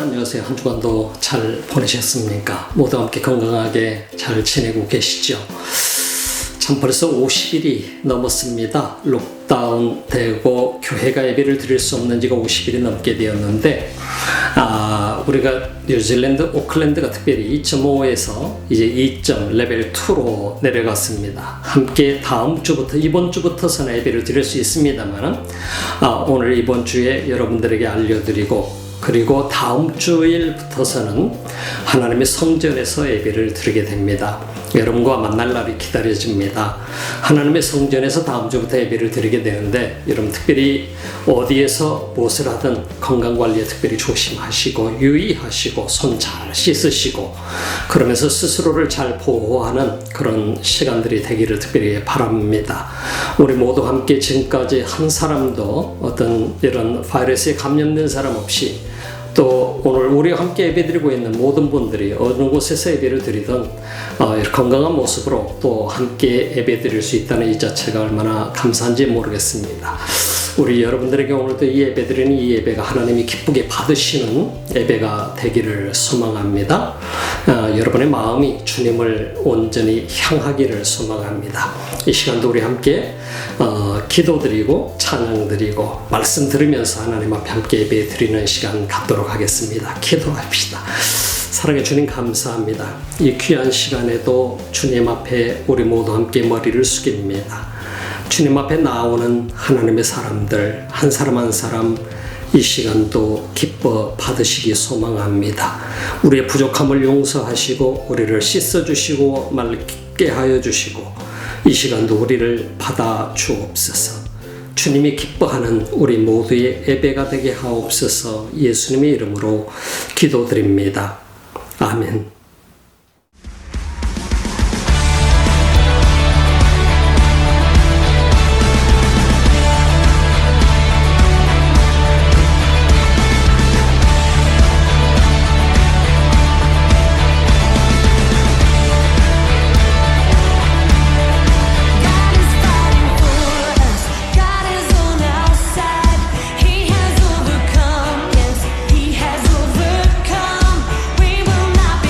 안녕하세요. 한 주간도 잘 보내셨습니까? 모두 함께 건강하게 잘 지내고 계시죠? 참 벌써 50일이 넘었습니다. 록다운 되고 교회가 예배를 드릴 수 없는 지가 50일이 넘게 되었는데 우리가 뉴질랜드 오클랜드가 특별히 2.5에서 이제 2점 레벨 2로 내려갔습니다. 함께 다음 주부터 이번 주부터서는 예배를 드릴 수 있습니다만 오늘 이번 주에 여러분들에게 알려드리고 그리고 다음 주일부터서는 하나님의 성전에서 예배를 드리게 됩니다. 여러분과 만날 날이 기다려집니다. 하나님의 성전에서 다음 주부터 예배를 드리게 되는데 여러분 특별히 어디에서 무엇을 하든 건강관리에 특별히 조심하시고 유의하시고 손 잘 씻으시고 그러면서 스스로를 잘 보호하는 그런 시간들이 되기를 특별히 바랍니다. 우리 모두 함께 지금까지 한 사람도 어떤 이런 바이러스에 감염된 사람 없이 또 오늘 우리와 함께 예배드리고 있는 모든 분들이 어느 곳에서 예배를 드리든 건강한 모습으로 또 함께 예배드릴 수 있다는 이 자체가 얼마나 감사한지 모르겠습니다. 우리 여러분들에게 오늘도 이 예배드리는 이 예배가 하나님이 기쁘게 받으시는 예배가 되기를 소망합니다. 여러분의 마음이 주님을 온전히 향하기를 소망합니다. 이 시간도 우리 함께 기도드리고 찬양드리고 말씀 들으면서 하나님 앞에 함께 예배 드리는 시간 갖도록 하겠습니다. 기도합시다. 사랑해 주님 감사합니다. 이 귀한 시간에도 주님 앞에 우리 모두 함께 머리를 숙입니다. 주님 앞에 나오는 하나님의 사람들 한 사람 한 사람 이 시간도 기뻐 받으시기 소망합니다. 우리의 부족함을 용서하시고 우리를 씻어주시고 맑게 하여 주시고 이 시간도 우리를 받아 주옵소서. 주님이 기뻐하는 우리 모두의 예배가 되게 하옵소서. 예수님의 이름으로 기도드립니다. 아멘. He has overcome. We will not be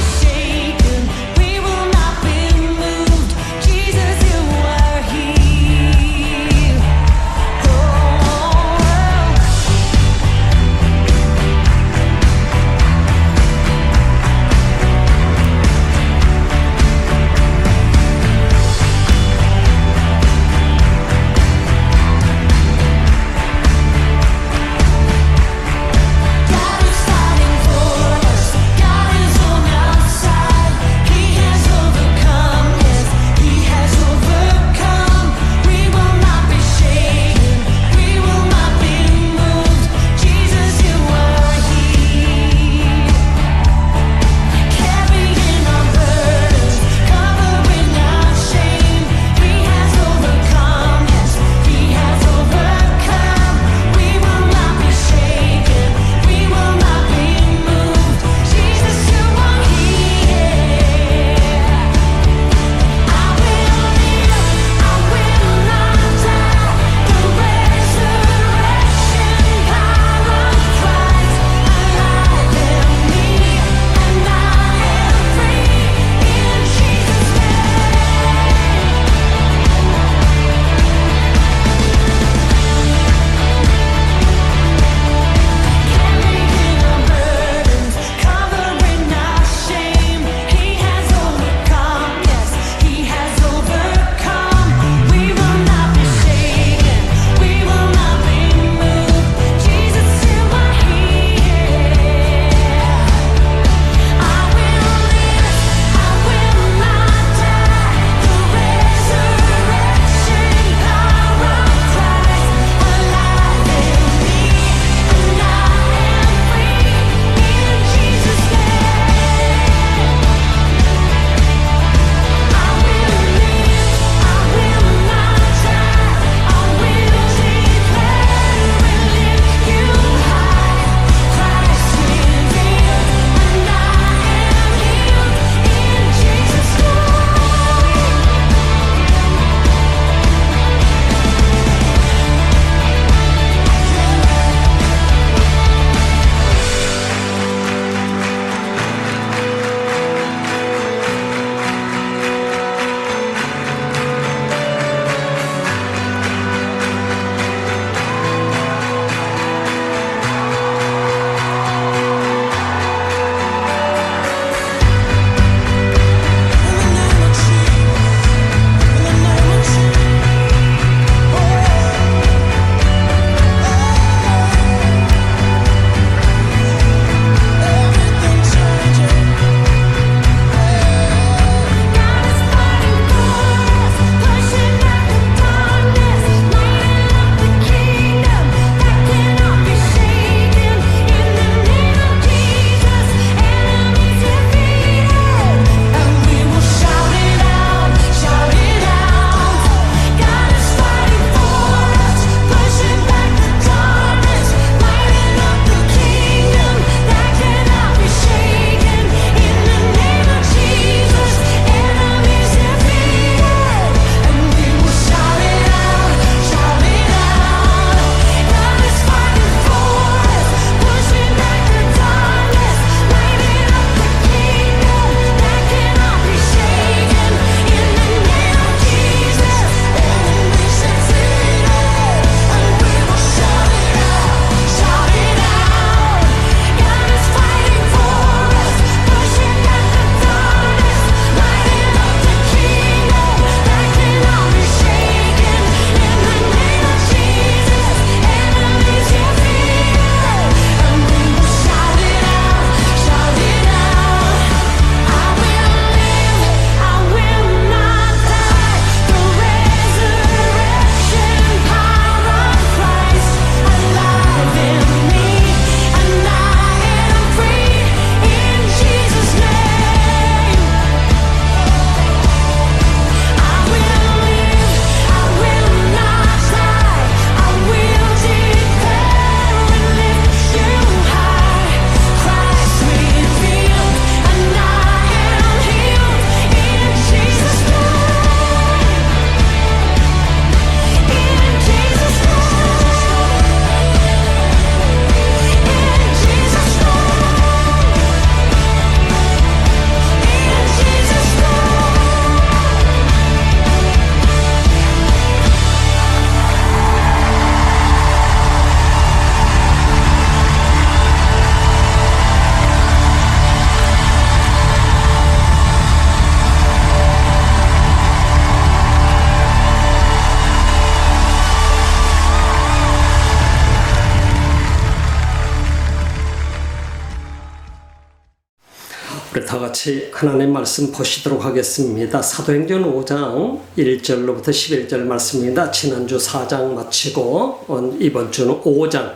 다 같이 하나님의 말씀 보시도록 하겠습니다. 사도행전 5장 1절로부터 11절 말씀입니다. 지난주 4장 마치고 이번 주는 5장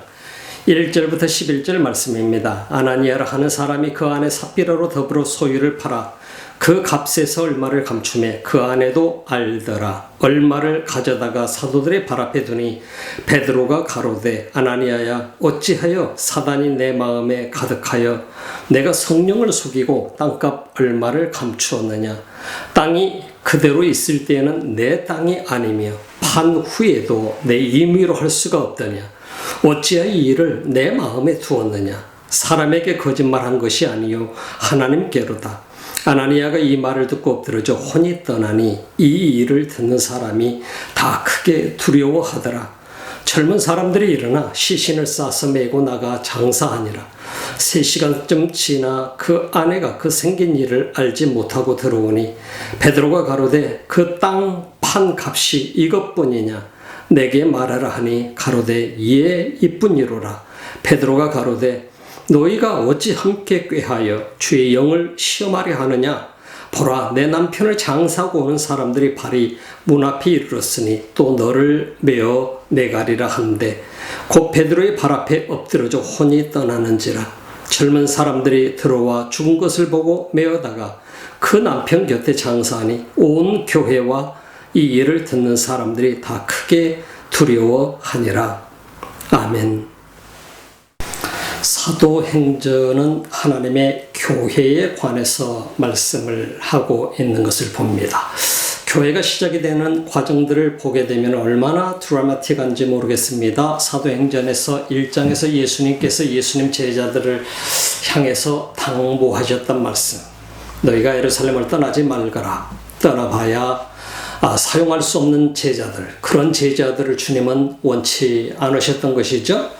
1절부터 11절 말씀입니다. 아나니아라 하는 사람이 그 안에 삽비라로 더불어 소유를 팔아 그 값에서 얼마를 감추매 그 안에도 알더라. 얼마를 가져다가 사도들의 발 앞에 두니 베드로가 가로되 아나니아야 어찌하여 사단이 내 마음에 가득하여 내가 성령을 속이고 땅값 얼마를 감추었느냐. 땅이 그대로 있을 때에는 내 땅이 아니며 판 후에도 내 임의로 할 수가 없더냐. 어찌하여 이 일을 내 마음에 두었느냐. 사람에게 거짓말한 것이 아니요 하나님께로다. 아나니아가 이 말을 듣고 엎드러져 혼이 떠나니 이 일을 듣는 사람이 다 크게 두려워하더라. 젊은 사람들이 일어나 시신을 싸서 메고 나가 장사하니라. 3시간쯤 지나 그 아내가 그 생긴 일을 알지 못하고 들어오니 베드로가 가로되 그 땅 판 값이 이것뿐이냐. 내게 말하라 하니 가로되 예 이뿐이로라. 베드로가 가로되 너희가 어찌 함께 꾀하여 주의 영을 시험하려 하느냐. 보라 내 남편을 장사하고 오는 사람들이 발이 문 앞에 이르렀으니 또 너를 메어 내가리라 하는데 곧 베드로의 발 앞에 엎드러져 혼이 떠나는지라. 젊은 사람들이 들어와 죽은 것을 보고 메어다가 그 남편 곁에 장사하니 온 교회와 이 일을 듣는 사람들이 다 크게 두려워하니라. 아멘. 사도행전은 하나님의 교회에 관해서 말씀을 하고 있는 것을 봅니다. 교회가 시작이 되는 과정들을 보게 되면 얼마나 드라마틱한지 모르겠습니다. 사도행전에서 1장에서 예수님께서 예수님 제자들을 향해서 당부하셨던 말씀. 너희가 예루살렘을 떠나지 말거라. 떠나봐야 사용할 수 없는 제자들, 그런 제자들을 주님은 원치 않으셨던 것이죠.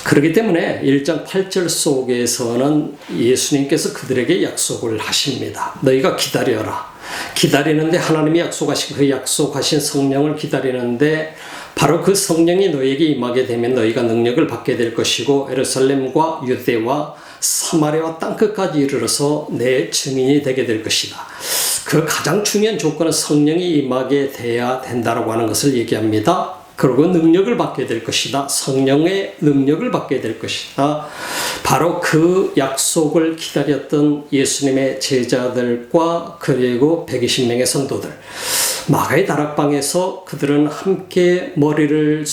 그렇기 때문에 1장 8절 속에서는 예수님께서 그들에게 약속을 하십니다. 너희가 기다려라. 기다리는데 하나님이 약속하신 그 약속하신 성령을 기다리는데 바로 그 성령이 너희에게 임하게 되면 너희가 능력을 받게 될 것이고 예루살렘과 유대와 사마리아와 땅끝까지 이르러서 내 증인이 되게 될 것이다. 그 가장 중요한 조건은 성령이 임하게 돼야 된다라고 하는 것을 얘기합니다. 그리고 능력을 받게 될 것이다. 성령의 능력을 받게 될 것이다. 바로 그 약속을 기다렸던 예수님의 제자들과 그리고 120명의 성도들. 마가의 다락방에서 그들은 함께 머리를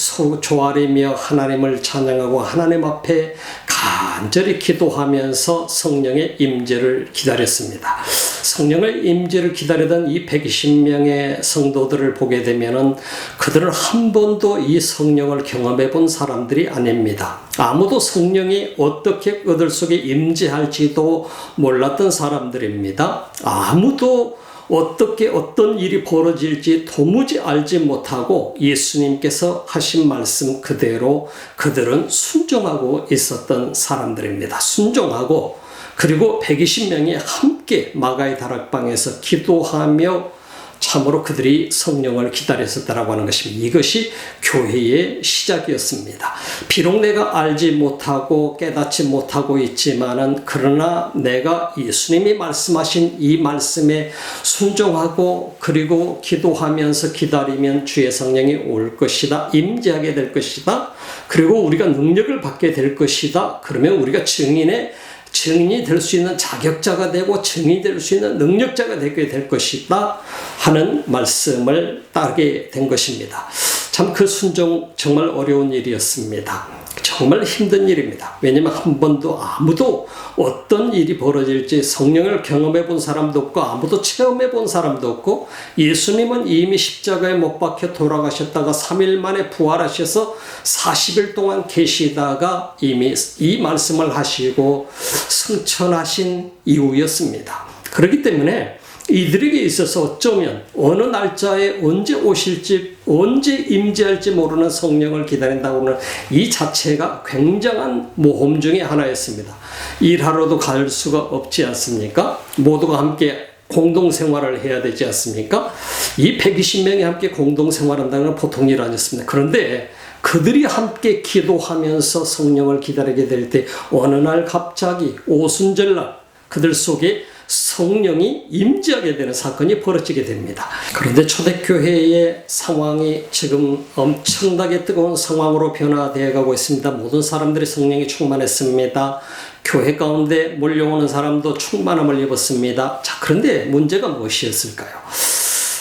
조아리며 하나님을 찬양하고 하나님 앞에 간절히 기도하면서 성령의 임재를 기다렸습니다. 성령의 임재를 기다리던 이 120명의 성도들을 보게 되면은 그들은 한 번도 이 성령을 경험해 본 사람들이 아닙니다. 아무도 성령이 어떻게 그들 속에 임재할지도 몰랐던 사람들입니다. 아무도 어떻게 어떤 일이 벌어질지 도무지 알지 못하고 예수님께서 하신 말씀 그대로 그들은 순종하고 있었던 사람들입니다. 순종하고 그리고 120명이 함께 마가의 다락방에서 기도하며 참으로 그들이 성령을 기다렸었다라고 하는 것입니다. 이것이 교회의 시작이었습니다. 비록 내가 알지 못하고 깨닫지 못하고 있지만은 그러나 내가 예수님이 말씀하신 이 말씀에 순종하고 그리고 기도하면서 기다리면 주의 성령이 올 것이다. 임재하게 될 것이다. 그리고 우리가 능력을 받게 될 것이다. 그러면 우리가 증인이 될 수 있는 자격자가 되고 증인이 될 수 있는 능력자가 되게 될 것이다 하는 말씀을 따르게 된 것입니다. 참 그 순종 정말 어려운 일이었습니다. 정말 힘든 일입니다. 왜냐하면 한 번도 아무도 어떤 일이 벌어질지 성령을 경험해 본 사람도 없고 아무도 체험해 본 사람도 없고 예수님은 이미 십자가에 못 박혀 돌아가셨다가 3일 만에 부활하셔서 40일 동안 계시다가 이미 이 말씀을 하시고 승천하신 이후였습니다. 그렇기 때문에 이들에게 있어서 어쩌면 어느 날짜에 언제 오실지 언제 임재할지 모르는 성령을 기다린다고 하는 이 자체가 굉장한 모험 중에 하나였습니다. 일하러도 갈 수가 없지 않습니까? 모두가 함께 공동생활을 해야 되지 않습니까? 이 120명이 함께 공동생활한다는 건 보통 일 아니었습니다. 그런데 그들이 함께 기도하면서 성령을 기다리게 될 때 어느 날 갑자기 오순절날 그들 속에 성령이 임재하게 되는 사건이 벌어지게 됩니다. 그런데 초대교회의 상황이 지금 엄청나게 뜨거운 상황으로 변화되어 가고 있습니다. 모든 사람들이 성령이 충만했습니다. 교회 가운데 몰려오는 사람도 충만함을 입었습니다. 자, 그런데 문제가 무엇이었을까요?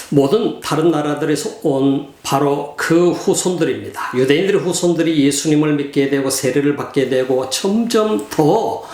모든 다른 나라들에서 온 바로 그 후손들입니다. 유대인들의 후손들이 예수님을 믿게 되고 세례를 받게 되고 점점 더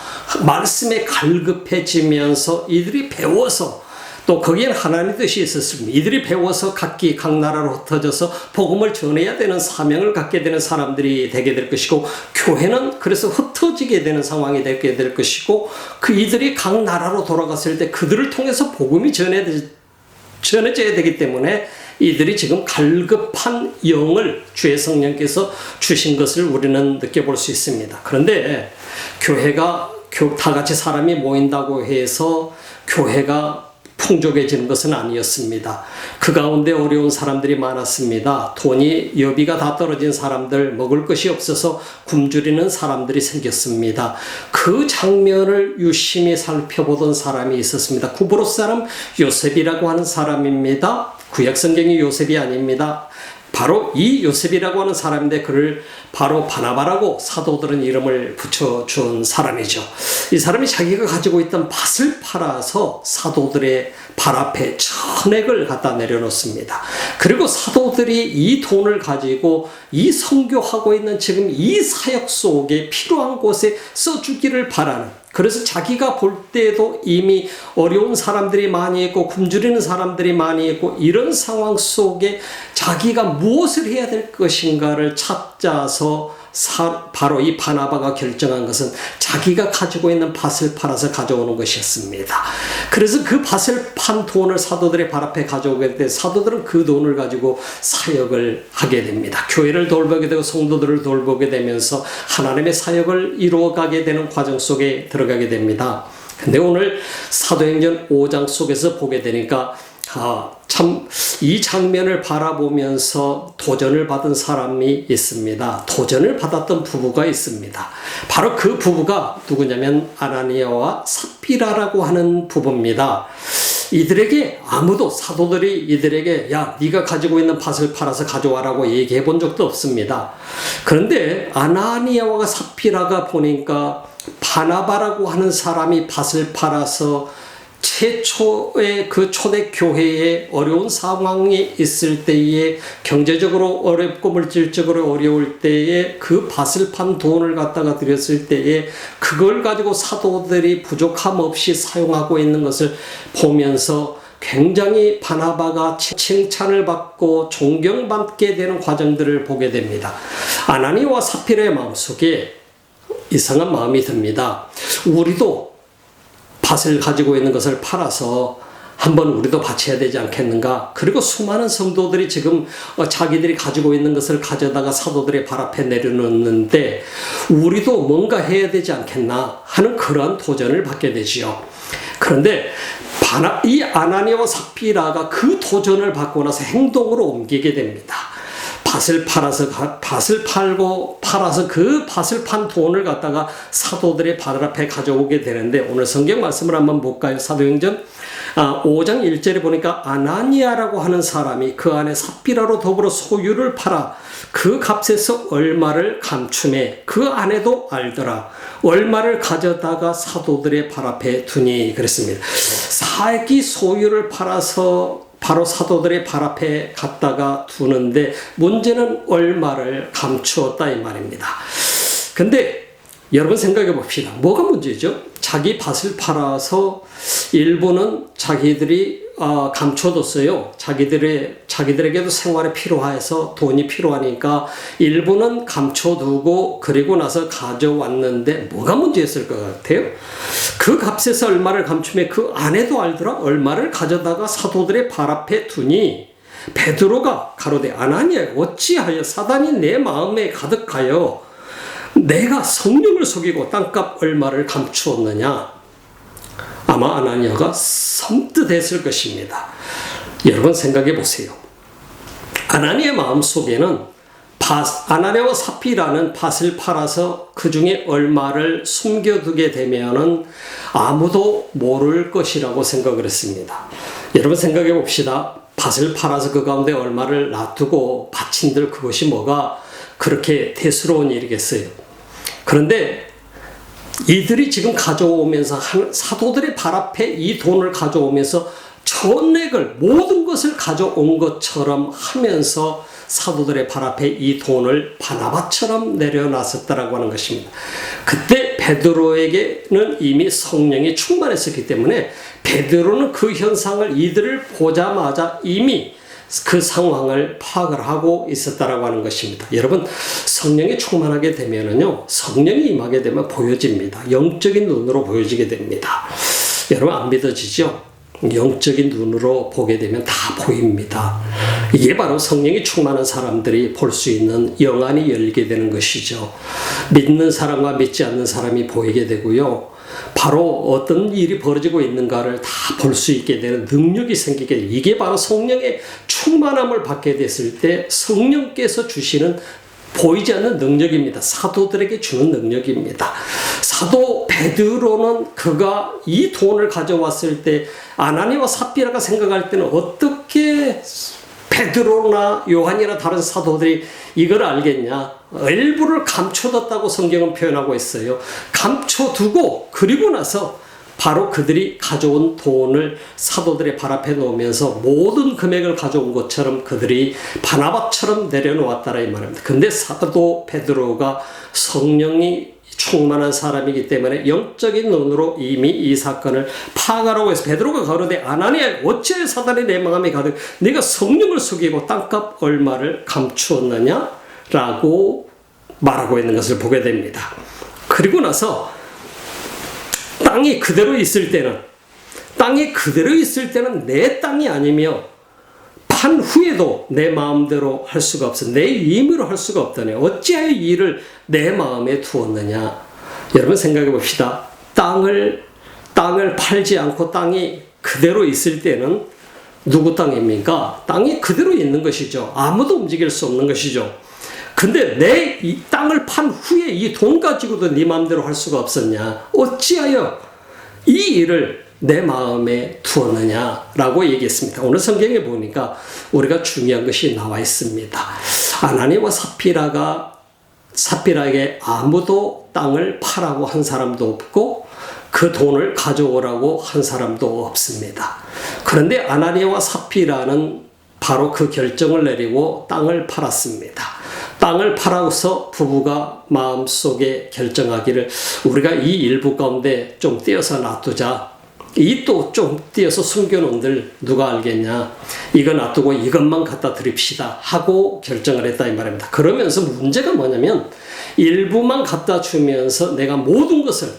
말씀에 갈급해지면서 이들이 배워서 또 거기에는 하나님의 뜻이 있었습니다. 이들이 배워서 각기 각 나라로 흩어져서 복음을 전해야 되는 사명을 갖게 되는 사람들이 되게 될 것이고 교회는 그래서 흩어지게 되는 상황이 되게 될 것이고 그 이들이 각 나라로 돌아갔을 때 그들을 통해서 복음이 전해져야 되기 때문에 이들이 지금 갈급한 영을 주의 성령께서 주신 것을 우리는 느껴볼 수 있습니다. 그런데 교회가 다 같이 사람이 모인다고 해서 교회가 풍족해지는 것은 아니었습니다. 그 가운데 어려운 사람들이 많았습니다. 돈이 여비가 다 떨어진 사람들, 먹을 것이 없어서 굶주리는 사람들이 생겼습니다. 그 장면을 유심히 살펴보던 사람이 있었습니다. 구브로스 사람 요셉이라고 하는 사람입니다. 구약성경이 요셉이 아닙니다. 바로 이 요셉이라고 하는 사람인데 그를 바로 바나바라고 사도들은 이름을 붙여준 사람이죠. 이 사람이 자기가 가지고 있던 밭을 팔아서 사도들의 발 앞에 전액을 갖다 내려놓습니다. 그리고 사도들이 이 돈을 가지고 이 선교하고 있는 지금 이 사역 속에 필요한 곳에 써주기를 바라는, 그래서 자기가 볼 때에도 이미 어려운 사람들이 많이 있고 굶주리는 사람들이 많이 있고 이런 상황 속에 자기가 무엇을 해야 될 것인가를 찾아서 바로 이 바나바가 결정한 것은 자기가 가지고 있는 밭을 팔아서 가져오는 것이었습니다. 그래서 그 밭을 판 돈을 사도들의 발 앞에 가져오게 될 때 사도들은 그 돈을 가지고 사역을 하게 됩니다. 교회를 돌보게 되고 성도들을 돌보게 되면서 하나님의 사역을 이루어가게 되는 과정 속에 들어가게 됩니다. 근데 오늘 사도행전 5장 속에서 보게 되니까 참 이 장면을 바라보면서 도전을 받은 사람이 있습니다. 도전을 받았던 부부가 있습니다. 바로 그 부부가 누구냐면 아나니아와 삽비라라고 하는 부부입니다. 이들에게 아무도 사도들이 이들에게 야 네가 가지고 있는 밭을 팔아서 가져와라고 얘기해 본 적도 없습니다. 그런데 아나니아와 삽비라가 보니까 바나바라고 하는 사람이 밭을 팔아서 최초의 그 초대교회에 어려운 상황이 있을 때에 경제적으로 어렵고 물질적으로 어려울 때에 그 밭을 판 돈을 갖다가 드렸을 때에 그걸 가지고 사도들이 부족함 없이 사용하고 있는 것을 보면서 굉장히 바나바가 칭찬을 받고 존경받게 되는 과정들을 보게 됩니다. 아나니와 삽비라의 마음속에 이상한 마음이 듭니다. 우리도 밭을 가지고 있는 것을 팔아서 한번 우리도 바쳐야 되지 않겠는가? 그리고 수많은 성도들이 지금 자기들이 가지고 있는 것을 가져다가 사도들의 발 앞에 내려놓는데 우리도 뭔가 해야 되지 않겠나 하는 그러한 도전을 받게 되지요. 그런데 이 아나니아와 삽비라가 그 도전을 받고 나서 행동으로 옮기게 됩니다. 밭을 팔아서 그 밭을 판 돈을 갖다가 사도들의 발 앞에 가져오게 되는데 오늘 성경 말씀을 한번 볼까요? 사도행전 5장 1절에 보니까 아나니아라고 하는 사람이 그 안에 삽비라로 더불어 소유를 팔아 그 값에서 얼마를 감춤해 그 아내도 알더라. 얼마를 가져다가 사도들의 발 앞에 두니 그랬습니다. 사기 소유를 팔아서 바로 사도들의 발 앞에 갖다가 두는데 문제는 얼마를 감추었다 이 말입니다. 근데 여러분 생각해 봅시다. 뭐가 문제죠? 자기 밭을 팔아서 일부는 자기들이 감춰뒀어요. 자기들에게도 생활에 필요해서 돈이 필요하니까 일부는 감춰두고 그리고 나서 가져왔는데 뭐가 문제였을 것 같아요? 그 값에서 얼마를 감추며 그 아내도 알더라. 얼마를 가져다가 사도들의 발 앞에 두니 베드로가 가로되 아나니아 어찌하여 사단이 내 마음에 가득하여 내가 성령을 속이고 땅값 얼마를 감추었느냐? 아마 아나니아가 섬뜩했을 것입니다. 여러분 생각해 보세요. 아나니아의 마음속에는 아나니아와 삽비라는 밭을 팔아서 그 중에 얼마를 숨겨두게 되면은 아무도 모를 것이라고 생각을 했습니다. 여러분 생각해 봅시다. 밭을 팔아서 그 가운데 얼마를 놔두고 바친들 그것이 뭐가 그렇게 대수로운 일이겠어요. 그런데 이들이 지금 가져오면서 사도들의 발 앞에 이 돈을 가져오면서 전액을 모든 것을 가져온 것처럼 하면서 사도들의 발 앞에 이 돈을 바나바처럼 내려놨었다라고 하는 것입니다. 그때 베드로에게는 이미 성령이 충만했었기 때문에 베드로는 그 현상을 이들을 보자마자 이미 그 상황을 파악을 하고 있었다라고 하는 것입니다. 여러분 성령이 충만하게 되면은요 성령이 임하게 되면 보여집니다. 영적인 눈으로 보여지게 됩니다. 여러분 안 믿어지죠? 영적인 눈으로 보게 되면 다 보입니다. 이게 바로 성령이 충만한 사람들이 볼 수 있는 영안이 열리게 되는 것이죠. 믿는 사람과 믿지 않는 사람이 보이게 되고요. 바로 어떤 일이 벌어지고 있는가를 다 볼 수 있게 되는 능력이 생기게 돼요. 이게 바로 성령의 충만함을 받게 됐을 때 성령께서 주시는 보이지 않는 능력입니다. 사도들에게 주는 능력입니다. 사도 베드로는 그가 이 돈을 가져왔을 때 아나니아와 삽비라가 생각할 때는 어떻게 베드로나 요한이나 다른 사도들이 이걸 알겠냐? 일부를 감춰뒀다고 성경은 표현하고 있어요. 감춰두고 그리고 나서 바로 그들이 가져온 돈을 사도들의 발 앞에 놓으면서 모든 금액을 가져온 것처럼 그들이 바나바처럼 내려놓았다라 이 말입니다. 근데 사도 베드로가 성령이 충만한 사람이기 때문에 영적인 눈으로 이미 이 사건을 파악하라고 해서 베드로가 가로되 아나니아 어찌하여 사단이 내 마음에 가득 네가 성령을 속이고 땅값 얼마를 감추었느냐 라고 말하고 있는 것을 보게 됩니다. 그리고 나서 땅이 그대로 있을 때는 내 땅이 아니며 판 후에도 내 마음대로 할 수가 없어. 내 임의로 할 수가 없다네. 어찌하여 이 일을 내 마음에 두었느냐. 여러분 생각해 봅시다. 땅을 팔지 않고 땅이 그대로 있을 때는 누구 땅입니까? 땅이 그대로 있는 것이죠. 아무도 움직일 수 없는 것이죠. 근데 내 이 땅을 판 후에 이 돈 가지고도 네 마음대로 할 수가 없었냐? 어찌하여 이 일을 내 마음에 두었느냐라고 얘기했습니다. 오늘 성경에 보니까 우리가 중요한 것이 나와 있습니다. 아나니아와 삽비라에게 아무도 땅을 파라고 한 사람도 없고 그 돈을 가져오라고 한 사람도 없습니다. 그런데 아나니아와 삽비라는 바로 그 결정을 내리고 땅을 팔았습니다. 땅을 팔아서 부부가 마음속에 결정하기를 우리가 이 일부 가운데 좀 떼어서 놔두자. 이 또 좀 떼어서 숨겨놓은들 누가 알겠냐. 이거 놔두고 이것만 갖다 드립시다 하고 결정을 했다 이 말입니다. 그러면서 문제가 뭐냐면 일부만 갖다 주면서 내가 모든 것을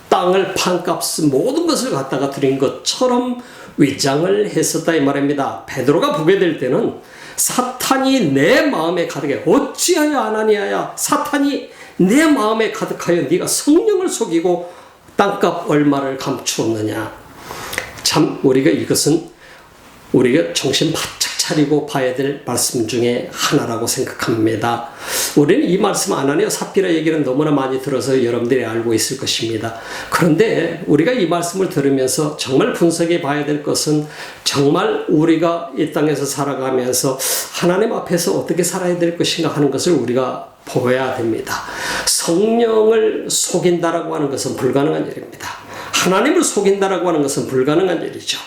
땅을 판 값 모든 것을 갖다가 드린 것처럼 위장을 했었다 이 말입니다. 베드로가 보게 될 때는 사탄이 내 마음에 가득해. 어찌하여 아나니아야 사탄이 내 마음에 가득하여 네가 성령을 속이고 땅값 얼마를 감추었느냐. 참 이것은 우리가 정신 바짝 차리고 봐야 될 말씀 중에 하나라고 생각합니다. 우리는 이 말씀 아나니아 삽비라 얘기는 너무나 많이 들어서 여러분들이 알고 있을 것입니다. 그런데 우리가 이 말씀을 들으면서 정말 분석해 봐야 될 것은 정말 우리가 이 땅에서 살아가면서 하나님 앞에서 어떻게 살아야 될 것인가 하는 것을 우리가 보아야 됩니다. 성령을 속인다라고 하는 것은 불가능한 일입니다. 하나님을 속인다라고 하는 것은 불가능한 일이죠.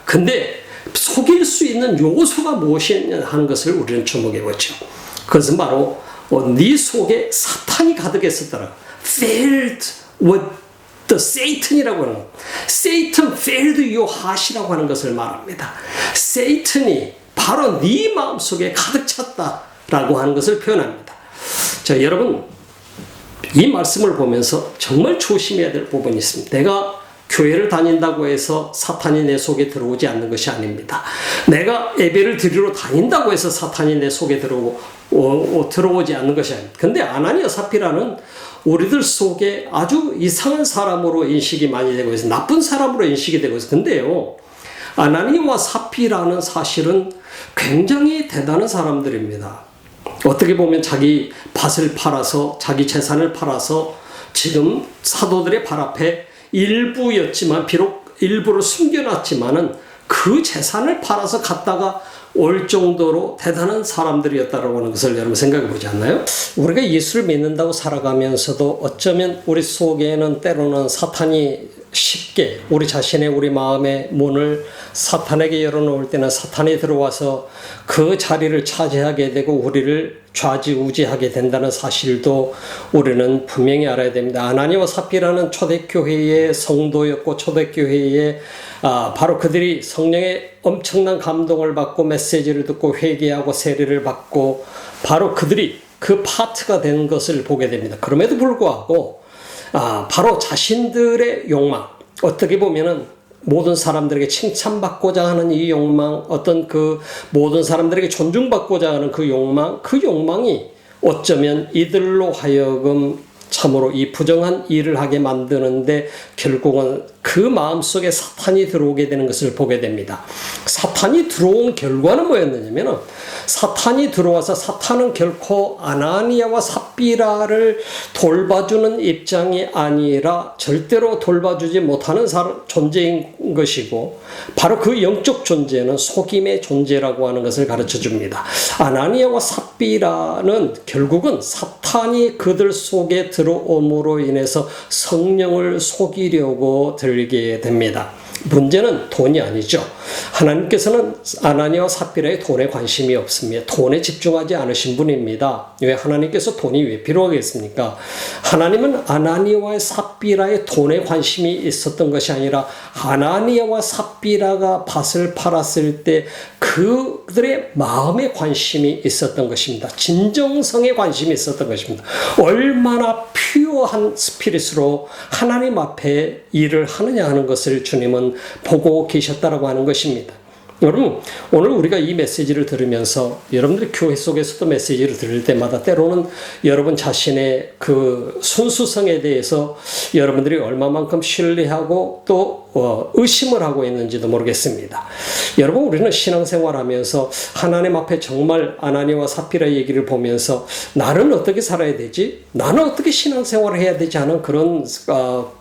근데 속일 수 있는 요소가 무엇이냐 하는 것을 우리는 주목해 보죠. 그것은 바로 네 속에 사탄이 가득했었더라. Filled with the Satan이라고 하는 Satan filled your heart이라고 하는 것을 말합니다. Satan이 바로 네 마음속에 가득 찼다라고 하는 것을 표현합니다. 자, 여러분 이 말씀을 보면서 정말 조심해야 될 부분이 있습니다. 내가 교회를 다닌다고 해서 사탄이 내 속에 들어오지 않는 것이 아닙니다. 내가 예배를 드리러 다닌다고 해서 사탄이 내 속에 들어오지 않는 것이 아닙니다. 근데 아나니아 삽비라는 우리들 속에 아주 이상한 사람으로 인식이 많이 되고 있어요. 나쁜 사람으로 인식이 되고 있어요. 근데요, 아나니아와 삽비라는 사실은 굉장히 대단한 사람들입니다. 어떻게 보면 자기 밭을 팔아서 자기 재산을 팔아서 지금 사도들의 발 앞에 일부였지만 비록 일부를 숨겨놨지만은 그 재산을 팔아서 갔다가 올 정도로 대단한 사람들이었다라고 하는 것을 여러분 생각해 보지 않나요? 우리가 예수를 믿는다고 살아가면서도 어쩌면 우리 속에는 때로는 사탄이 쉽게 우리 마음의 문을 사탄에게 열어놓을 때는 사탄이 들어와서 그 자리를 차지하게 되고 우리를 좌지우지하게 된다는 사실도 우리는 분명히 알아야 됩니다. 아나니와 삽비라는 초대교회의 성도였고 초대교회의 바로 그들이 성령의 엄청난 감동을 받고 메시지를 듣고 회개하고 세례를 받고 바로 그들이 그 파트가 된 것을 보게 됩니다. 그럼에도 불구하고 바로 자신들의 욕망, 어떻게 보면은 모든 사람들에게 칭찬받고자 하는 이 욕망, 어떤 그 모든 사람들에게 존중받고자 하는 그 욕망이 어쩌면 이들로 하여금 참으로 이 부정한 일을 하게 만드는데 결국은 그 마음속에 사탄이 들어오게 되는 것을 보게 됩니다. 사탄이 들어온 결과는 뭐였느냐면 사탄이 들어와서 사탄은 결코 아나니아와 삽비라를 돌봐주는 입장이 아니라 절대로 돌봐주지 못하는 존재인 것이고 바로 그 영적 존재는 속임의 존재라고 하는 것을 가르쳐 줍니다. 아나니아와 삽비라는 결국은 사탄이 그들 속에 들어옴으로 인해서 성령을 속이려고 들게 됩니다. 문제는 돈이 아니죠. 하나님께서는 아나니아와 삽비라의 돈에 관심이 없습니다. 돈에 집중하지 않으신 분입니다. 왜 하나님께서 돈이 왜 필요하겠습니까? 하나님은 아나니아와 삽비라의 돈에 관심이 있었던 것이 아니라 아나니아와 삽비라가 밭을 팔았을 때 그들의 마음에 관심이 있었던 것입니다. 진정성에 관심이 있었던 것입니다. 얼마나 퓨어한 스피릿으로 하나님 앞에 일을 하느냐 하는 것을 주님은 보고 계셨다라고 하는 것입니다. 여러분, 오늘 우리가 이 메시지를 들으면서 여러분들이 교회 속에서도 메시지를 들을 때마다 때로는 여러분 자신의 그 순수성에 대해서 여러분들이 얼마만큼 신뢰하고 또 의심을 하고 있는지도 모르겠습니다. 여러분, 우리는 신앙생활하면서 하나님 앞에 정말 아나니아와 삽비라 얘기를 보면서 나는 어떻게 살아야 되지? 나는 어떻게 신앙생활을 해야 되지? 하는 그런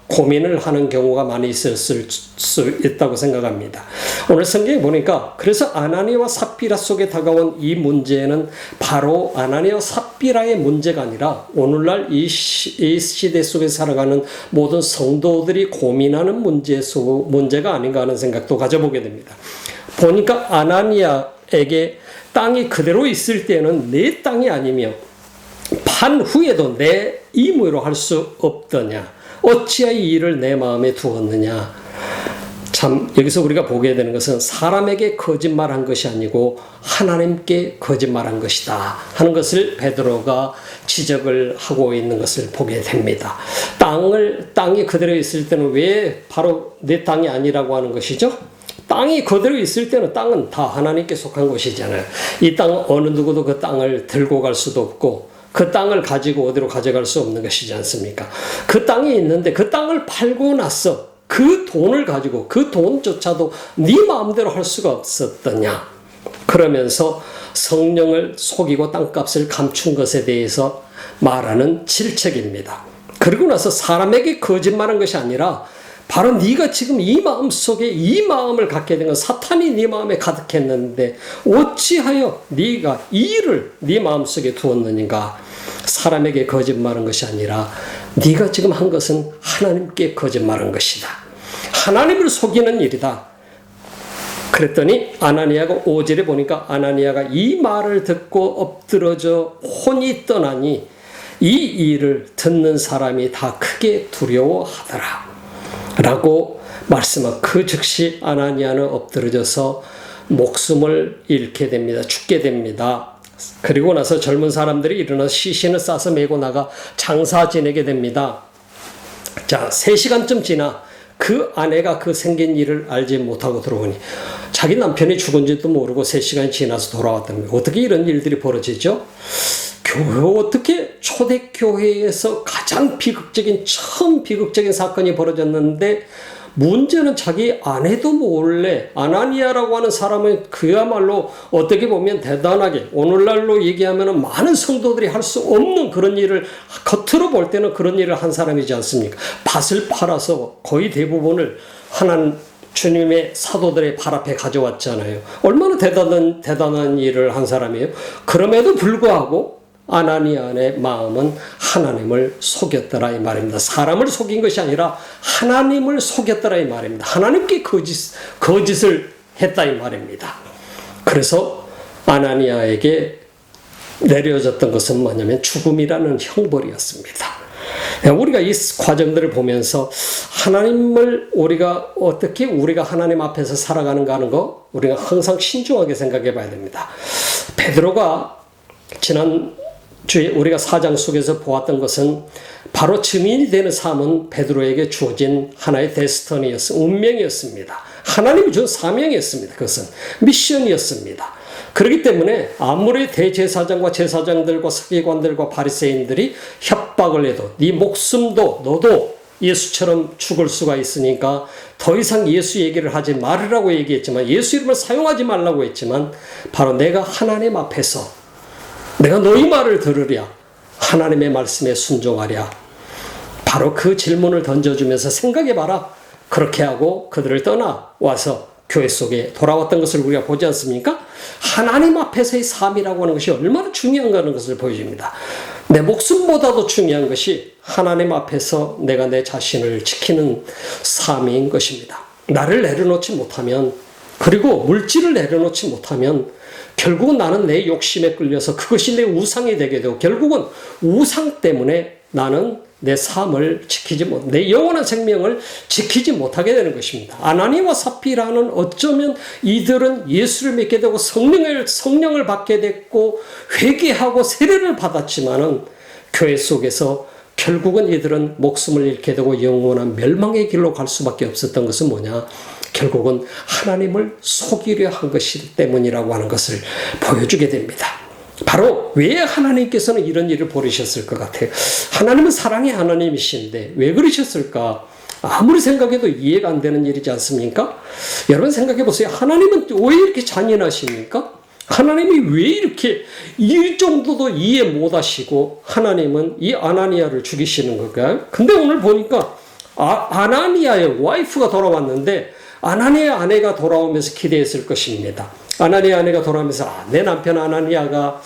고민을 하는 경우가 많이 있었을 수 있다고 생각합니다. 오늘 성경에 보니까 그래서 아나니아와 삽비라 속에 다가온 이 문제는 바로 아나니아와 삽비라의 문제가 아니라 오늘날 이 시대 속에 살아가는 모든 성도들이 고민하는 문제가 아닌가 하는 생각도 가져보게 됩니다. 보니까 아나니아에게 땅이 그대로 있을 때는 내 땅이 아니며 판 후에도 내 임의로 할 수 없더냐. 어찌하여 이 일을 내 마음에 두었느냐. 참 여기서 우리가 보게 되는 것은 사람에게 거짓말한 것이 아니고 하나님께 거짓말한 것이다 하는 것을 베드로가 지적을 하고 있는 것을 보게 됩니다. 땅이 그대로 있을 때는 왜 바로 내 땅이 아니라고 하는 것이죠? 땅이 그대로 있을 때는 땅은 다 하나님께 속한 것이잖아요. 이 땅은 어느 누구도 그 땅을 들고 갈 수도 없고 그 땅을 가지고 어디로 가져갈 수 없는 것이지 않습니까? 그 땅이 있는데 그 땅을 팔고 나서 그 돈을 가지고 그 돈조차도 네 마음대로 할 수가 없었더냐. 그러면서 성령을 속이고 땅값을 감춘 것에 대해서 말하는 질책입니다. 그리고 나서 사람에게 거짓말한 것이 아니라 바로 네가 지금 이 마음속에 이 마음을 갖게 된 건 사탄이 네 마음에 가득했는데 어찌하여 네가 이 일을 네 마음속에 두었느니까. 사람에게 거짓말한 것이 아니라 네가 지금 한 것은 하나님께 거짓말한 것이다. 하나님을 속이는 일이다. 그랬더니 아나니아가 5절에 보니까 아나니아가 이 말을 듣고 엎드러져 혼이 떠나니 이 일을 듣는 사람이 다 크게 두려워하더라 라고 말씀한 그 즉시 아나니아는 엎드러져서 목숨을 잃게 됩니다. 죽게 됩니다. 그리고 나서 젊은 사람들이 일어나서 시신을 싸서 메고 나가 장사 지내게 됩니다. 자, 3시간쯤 지나 그 아내가 그 생긴 일을 알지 못하고 들어오니 자기 남편이 죽은지도 모르고 3시간이 지나서 돌아왔답니다. 어떻게 이런 일들이 벌어지죠? 어떻게 초대교회에서 가장 처음 비극적인 사건이 벌어졌는데 문제는 자기 아내도 몰래 아나니아라고 하는 사람은 그야말로 어떻게 보면 대단하게 오늘날로 얘기하면 많은 성도들이 할 수 없는 그런 일을 겉으로 볼 때는 그런 일을 한 사람이지 않습니까? 밭을 팔아서 거의 대부분을 하나님 주님의 사도들의 발 앞에 가져왔잖아요. 얼마나 대단한 일을 한 사람이에요. 그럼에도 불구하고 아나니아의 마음은 하나님을 속였더라 이 말입니다. 사람을 속인 것이 아니라 하나님을 속였더라 이 말입니다. 하나님께 거짓을 했다 이 말입니다. 그래서 아나니아에게 내려졌던 것은 뭐냐면 죽음이라는 형벌이었습니다. 우리가 이 과정들을 보면서 하나님을 우리가 어떻게 우리가 하나님 앞에서 살아가는가 하는 거 우리가 항상 신중하게 생각해 봐야 됩니다. 베드로가 지난 주에 우리가 4장 속에서 보았던 것은 바로 증인이 되는 삶은 베드로에게 주어진 하나의 데스티니였습니다. 운명이었습니다. 하나님이 준 사명이었습니다. 그것은 미션이었습니다. 그렇기 때문에 아무리 대제사장과 제사장들과 서기관들과 바리새인들이 협박을 해도 네 목숨도 너도 예수처럼 죽을 수가 있으니까 더 이상 예수 얘기를 하지 말으라고 얘기했지만 예수 이름을 사용하지 말라고 했지만 바로 내가 하나님 앞에서 내가 너희 말을 들으랴 하나님의 말씀에 순종하랴 바로 그 질문을 던져주면서 생각해봐라. 그렇게 하고 그들을 떠나와서 교회 속에 돌아왔던 것을 우리가 보지 않습니까? 하나님 앞에서의 삶이라고 하는 것이 얼마나 중요한가 하는 것을 보여줍니다. 내 목숨보다도 중요한 것이 하나님 앞에서 내가 내 자신을 지키는 삶인 것입니다. 나를 내려놓지 못하면 그리고 물질을 내려놓지 못하면 결국은 나는 내 욕심에 끌려서 그것이 내 우상이 되게 되고 결국은 우상 때문에 나는 내 삶을 지키지 못, 내 영원한 생명을 지키지 못하게 되는 것입니다. 아나니와 삽비라는 어쩌면 이들은 예수를 믿게 되고 성령을 받게 됐고 회개하고 세례를 받았지만은 교회 속에서 결국은 이들은 목숨을 잃게 되고 영원한 멸망의 길로 갈 수밖에 없었던 것은 뭐냐? 결국은 하나님을 속이려 한 것이기 때문이라고 하는 것을 보여주게 됩니다. 바로 왜 하나님께서는 이런 일을 벌이셨을 것 같아요. 하나님은 사랑의 하나님이신데 왜 그러셨을까? 아무리 생각해도 이해가 안 되는 일이지 않습니까? 여러분 생각해 보세요. 하나님은 왜 이렇게 잔인하십니까? 하나님이 왜 이렇게 이 정도도 이해 못 하시고 하나님은 이 아나니아를 죽이시는 걸까요? 근데 오늘 보니까 아나니아의 와이프가 돌아왔는데 아나니아 아내가 돌아오면서 기대했을 것입니다. 아나니아 아내가 돌아오면서 내 남편 아나니아가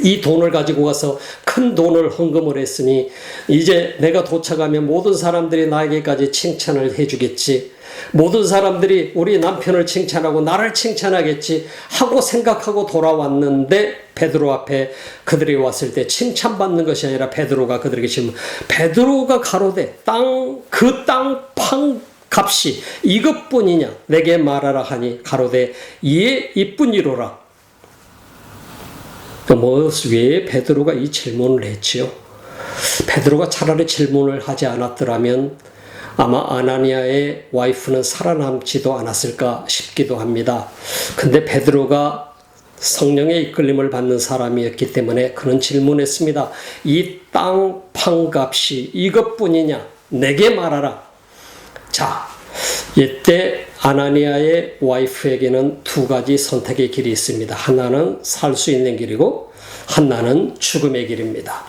이 돈을 가지고 가서 큰 돈을 헌금을 했으니 이제 내가 도착하면 모든 사람들이 나에게까지 칭찬을 해주겠지. 모든 사람들이 우리 남편을 칭찬하고 나를 칭찬하겠지 하고 생각하고 돌아왔는데 베드로 앞에 그들이 왔을 때 칭찬받는 것이 아니라 베드로가 그들에게 질문 베드로가 가로되 그 땅 값이 이것뿐이냐 내게 말하라 하니 가로되 예 이뿐이로라. 왜 베드로가 이 질문을 했지요? 베드로가 차라리 질문을 하지 않았더라면 아마 아나니아의 와이프는 살아남지도 않았을까 싶기도 합니다. 근데 베드로가 성령의 이끌림을 받는 사람이었기 때문에 그는 질문했습니다. 이 땅 판값이 이것뿐이냐 내게 말하라. 자, 이때 아나니아의 와이프에게는 두 가지 선택의 길이 있습니다. 하나는 살 수 있는 길이고 하나는 죽음의 길입니다.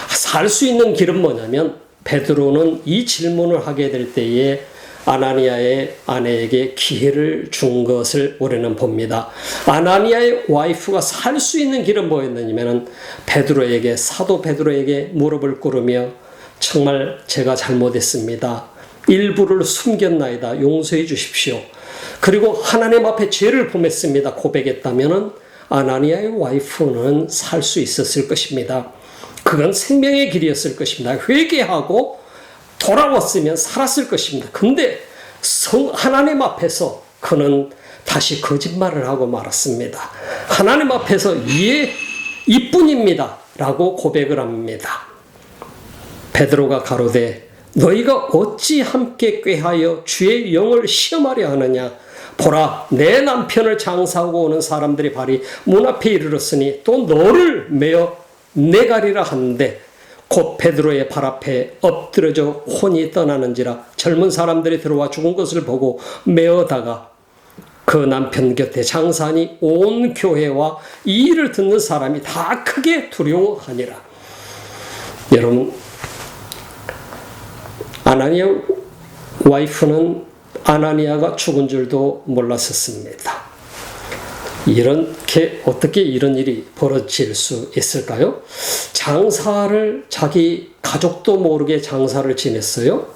살 수 있는 길은 뭐냐면 베드로는 이 질문을 하게 될 때에 아나니아의 아내에게 기회를 준 것을 우리는 봅니다. 아나니아의 와이프가 살 수 있는 길은 뭐였느냐면 베드로에게 사도 베드로에게 무릎을 꿇으며 정말 제가 잘못했습니다. 일부를 숨겼나이다. 용서해 주십시오. 그리고 하나님 앞에 죄를 범했습니다. 고백했다면 아나니아의 와이프는 살 수 있었을 것입니다. 그건 생명의 길이었을 것입니다. 회개하고 돌아왔으면 살았을 것입니다. 근데 하나님 앞에서 그는 다시 거짓말을 하고 말았습니다. 하나님 앞에서 예, 이뿐입니다. 라고 고백을 합니다. 베드로가 가로되 너희가 어찌 함께 꾀하여 주의 영을 시험하려 하느냐? 보라, 내 남편을 장사하고 오는 사람들의 발이 문 앞에 이르렀으니 또 너를 메어 내가리라 하는데 곧 베드로의 발 앞에 엎드려져 혼이 떠나는지라. 젊은 사람들이 들어와 죽은 것을 보고 메어다가 그 남편 곁에 장사하니 온 교회와 이 일을 듣는 사람이 다 크게 두려워하니라. 여러분, 아나니아 와이프는 아나니아가 죽은 줄도 몰랐었습니다. 어떻게 이런 일이 벌어질 수 있을까요? 장사를 자기 가족도 모르게 장사를 지냈어요.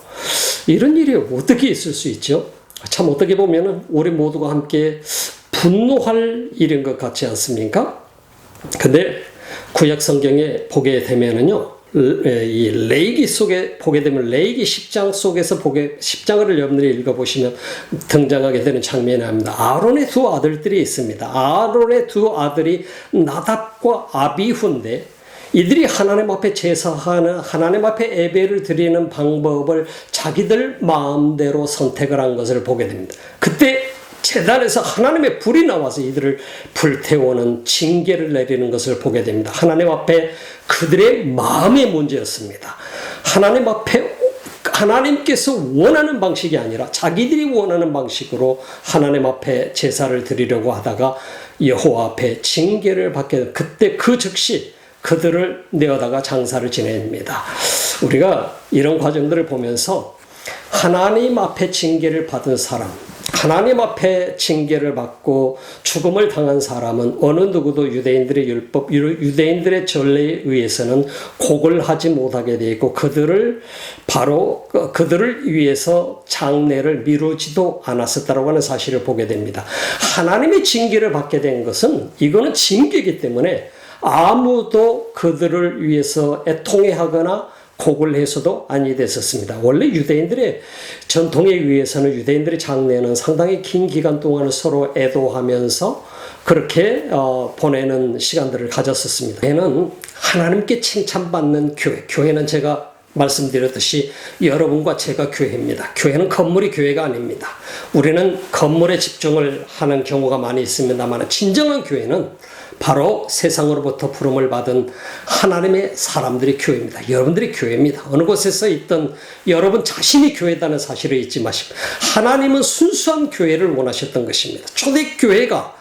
이런 일이 어떻게 있을 수 있죠? 참 어떻게 보면은 우리 모두가 함께 분노할 일인 것 같지 않습니까? 근데 구약 성경에 보게 되면은요, 이 레위기 속에 보게 되면 레위기 10장 속에서 10장을 여러분들이 읽어보시면 등장하게 되는 장면이 나옵니다. 아론의 두 아들들이 있습니다. 아론의 두 아들이 나답과 아비후인데 이들이 하나님 앞에 제사하는, 하나님 앞에 예배를 드리는 방법을 자기들 마음대로 선택을 한 것을 보게 됩니다. 그때 제단에서 하나님의 불이 나와서 이들을 불태우는 징계를 내리는 것을 보게 됩니다. 하나님 앞에 그들의 마음의 문제였습니다. 하나님 앞에 하나님께서 원하는 방식이 아니라 자기들이 원하는 방식으로 하나님 앞에 제사를 드리려고 하다가 여호와 앞에 징계를 받게 됩니다. 그때 그 즉시 그들을 내어다가 장사를 지냅니다. 우리가 이런 과정들을 보면서 하나님 앞에 징계를 받은 사람, 하나님 앞에 징계를 받고 죽음을 당한 사람은 어느 누구도 유대인들의 율법, 유대인들의 전례에 의해서는 곡을 하지 못하게 되어 있고 그들을 위해서 장례를 미루지도 않았었다고 하는 사실을 보게 됩니다. 하나님의 징계를 받게 된 것은 이거는 징계이기 때문에 아무도 그들을 위해서 애통해하거나 곡을 해서도 아니 됐었습니다. 원래 유대인들의 전통에 의해서는 유대인들의 장례는 상당히 긴 기간 동안 서로 애도하면서 그렇게 보내는 시간들을 가졌었습니다. 교회는 하나님께 칭찬받는 교회. 교회는 제가 말씀드렸듯이 여러분과 제가 교회입니다. 교회는 건물이 교회가 아닙니다. 우리는 건물에 집중을 하는 경우가 많이 있습니다만 진정한 교회는 바로 세상으로부터 부름을 받은 하나님의 사람들이 교회입니다. 여러분들이 교회입니다. 어느 곳에서 있든 여러분 자신이 교회다는 사실을 잊지 마십시오. 하나님은 순수한 교회를 원하셨던 것입니다. 초대교회가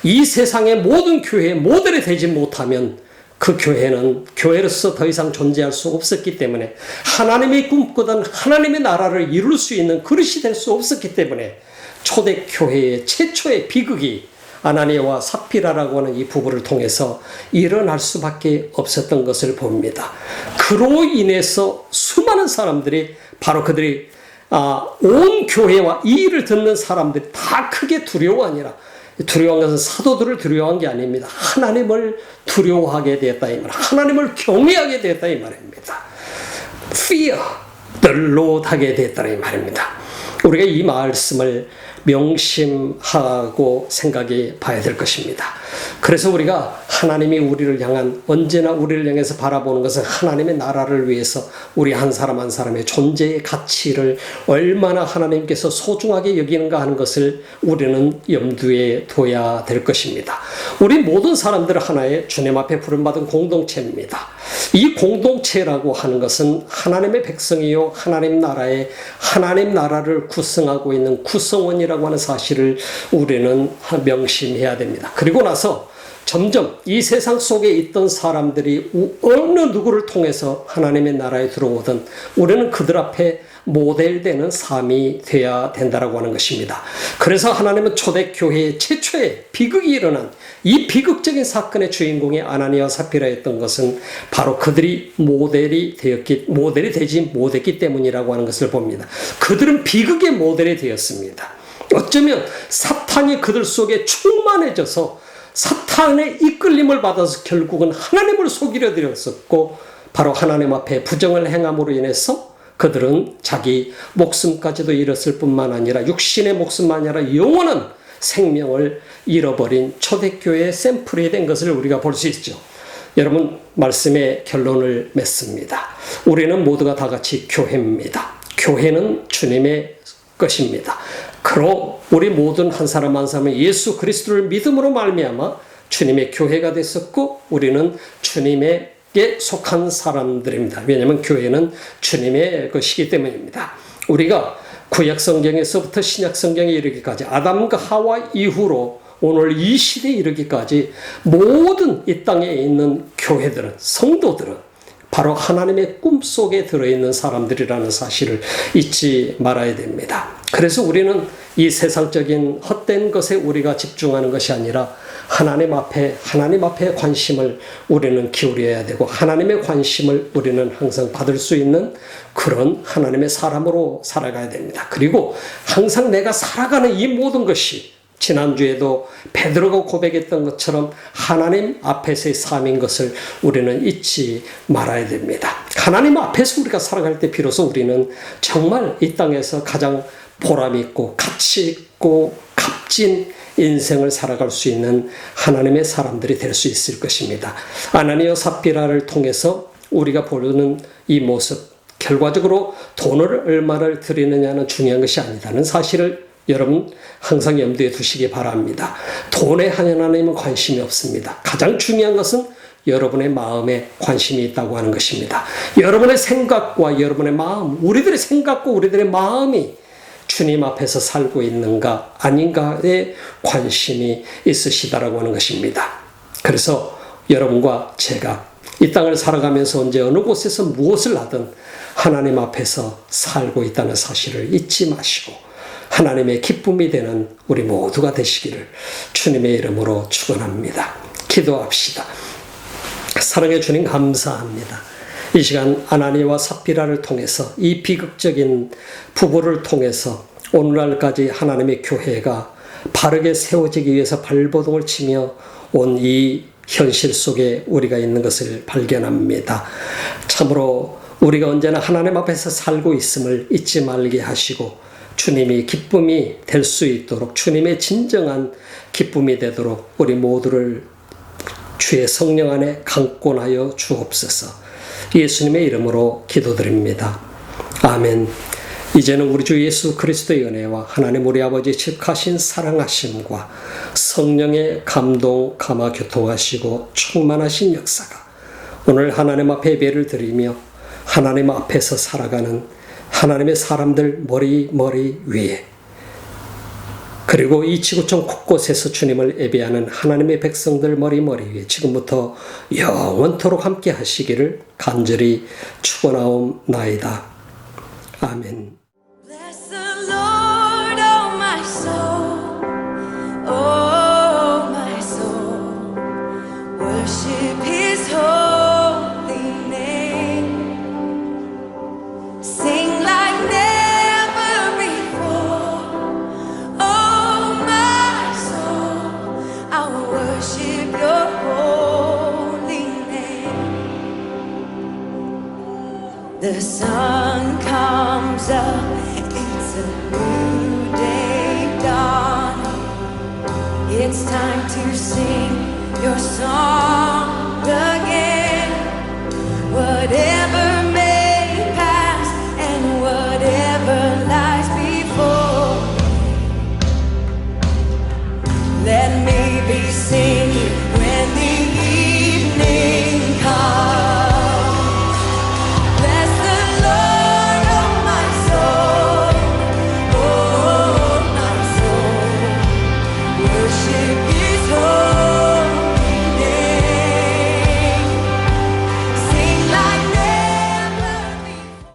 이 세상의 모든 교회의 모델이 되지 못하면 그 교회는 교회로서 더 이상 존재할 수 없었기 때문에 하나님이 꿈꾸던 하나님의 나라를 이룰 수 있는 그릇이 될 수 없었기 때문에 초대교회의 최초의 비극이 아나니아와 삽비라라고 하는 이 부부를 통해서 일어날 수밖에 없었던 것을 봅니다. 그로 인해서 수많은 사람들이 바로 그들이 온 교회와 이 일을 듣는 사람들이 다 크게 두려워하니라. 두려워한 것은 사도들을 두려워한 게 아닙니다. 하나님을 두려워하게 되었다 이 말, 하나님을 경외하게 되었다 이 말입니다. Fear the Lord 하게 되었다 이 말입니다. 우리가 이 말씀을 명심하고 생각해 봐야 될 것입니다. 그래서 우리가 하나님이 우리를 향한 언제나 우리를 향해서 바라보는 것은 하나님의 나라를 위해서 우리 한 사람 한 사람의 존재의 가치를 얼마나 하나님께서 소중하게 여기는가 하는 것을 우리는 염두에 둬야 될 것입니다. 우리 모든 사람들은 하나의 주님 앞에 부름받은 공동체입니다. 이 공동체라고 하는 것은 하나님의 백성이요 하나님 나라를 구성하고 있는 구성원이라고 하는 사실을 우리는 명심해야 됩니다. 그리고 나서 점점 이 세상 속에 있던 사람들이 어느 누구를 통해서 하나님의 나라에 들어오든 우리는 그들 앞에 모델되는 삶이 되어야 된다고 하는 것입니다. 그래서 하나님은 초대교회의 최초의 비극이 일어난 이 비극적인 사건의 주인공이 아나니아와 삽비라였던 것은 바로 그들이 모델이 되지 못했기 때문이라고 하는 것을 봅니다. 그들은 비극의 모델이 되었습니다. 어쩌면 사탄이 그들 속에 충만해져서 사탄의 이끌림을 받아서 결국은 하나님을 속이려 들였었고 바로 하나님 앞에 부정을 행함으로 인해서 그들은 자기 목숨까지도 잃었을 뿐만 아니라 육신의 목숨만 아니라 영원한 생명을 잃어버린 초대교회의 샘플이 된 것을 우리가 볼 수 있죠. 여러분, 말씀의 결론을 맺습니다. 우리는 모두가 다 같이 교회입니다. 교회는 주님의 것입니다. 그로 우리 모든 한 사람 한 사람은 예수 그리스도를 믿음으로 말미암아 주님의 교회가 됐었고 우리는 주님에게 에 속한 사람들입니다. 왜냐하면 교회는 주님의 것이기 때문입니다. 우리가 구약 성경에서부터 신약 성경에 이르기까지 아담과 하와 이후로 오늘 이 시대에 이르기까지 모든 이 땅에 있는 교회들은, 성도들은 바로 하나님의 꿈속에 들어있는 사람들이라는 사실을 잊지 말아야 됩니다. 그래서 우리는 이 세상적인 헛된 것에 우리가 집중하는 것이 아니라 하나님 앞에 관심을 우리는 기울여야 되고, 하나님의 관심을 우리는 항상 받을 수 있는 그런 하나님의 사람으로 살아가야 됩니다. 그리고 항상 내가 살아가는 이 모든 것이 지난주에도 베드로가 고백했던 것처럼 하나님 앞에서의 삶인 것을 우리는 잊지 말아야 됩니다. 하나님 앞에서 우리가 살아갈 때 비로소 우리는 정말 이 땅에서 가장 보람있고 가치있고 값진 인생을 살아갈 수 있는 하나님의 사람들이 될 수 있을 것입니다. 아나니와 삽비라를 통해서 우리가 보는 이 모습, 결과적으로 돈을 얼마를 드리느냐는 중요한 것이 아니다는 사실을 여러분 항상 염두에 두시기 바랍니다. 돈에 하나님은 관심이 없습니다. 가장 중요한 것은 여러분의 마음에 관심이 있다고 하는 것입니다. 여러분의 생각과 여러분의 마음, 우리들의 생각과 우리들의 마음이 주님 앞에서 살고 있는가 아닌가에 관심이 있으시다라고 하는 것입니다. 그래서 여러분과 제가 이 땅을 살아가면서 언제 어느 곳에서 무엇을 하든 하나님 앞에서 살고 있다는 사실을 잊지 마시고 하나님의 기쁨이 되는 우리 모두가 되시기를 주님의 이름으로 축원합니다. 기도합시다. 사랑해 주님 감사합니다. 이 시간 아나니와 삽비라를 통해서 이 비극적인 부부를 통해서 오늘날까지 하나님의 교회가 바르게 세워지기 위해서 발버둥을 치며 온 이 현실 속에 우리가 있는 것을 발견합니다. 참으로 우리가 언제나 하나님 앞에서 살고 있음을 잊지 말게 하시고 주님이 기쁨이 될 수 있도록, 주님의 진정한 기쁨이 되도록 우리 모두를 주의 성령 안에 강권하여 주옵소서. 예수님의 이름으로 기도드립니다. 아멘. 이제는 우리 주 예수 그리스도의 은혜와 하나님 우리 아버지 즉하신 사랑하심과 성령의 감동, 감화, 교통하시고 충만하신 역사가 오늘 하나님 앞에 예배를 드리며 하나님 앞에서 살아가는 하나님의 사람들 머리 위에, 그리고 이 지구촌 곳곳에서 주님을 예배하는 하나님의 백성들 머리 위에 지금부터 영원토록 함께 하시기를 간절히 축원하옵나이다. 아멘. Bless the Lord, oh my soul, oh my soul, worship His holy name, sing like never before, oh my soul, I will worship Your holy name. The sun comes up, it's a new day dawning. It's time to sing your song again. Whatever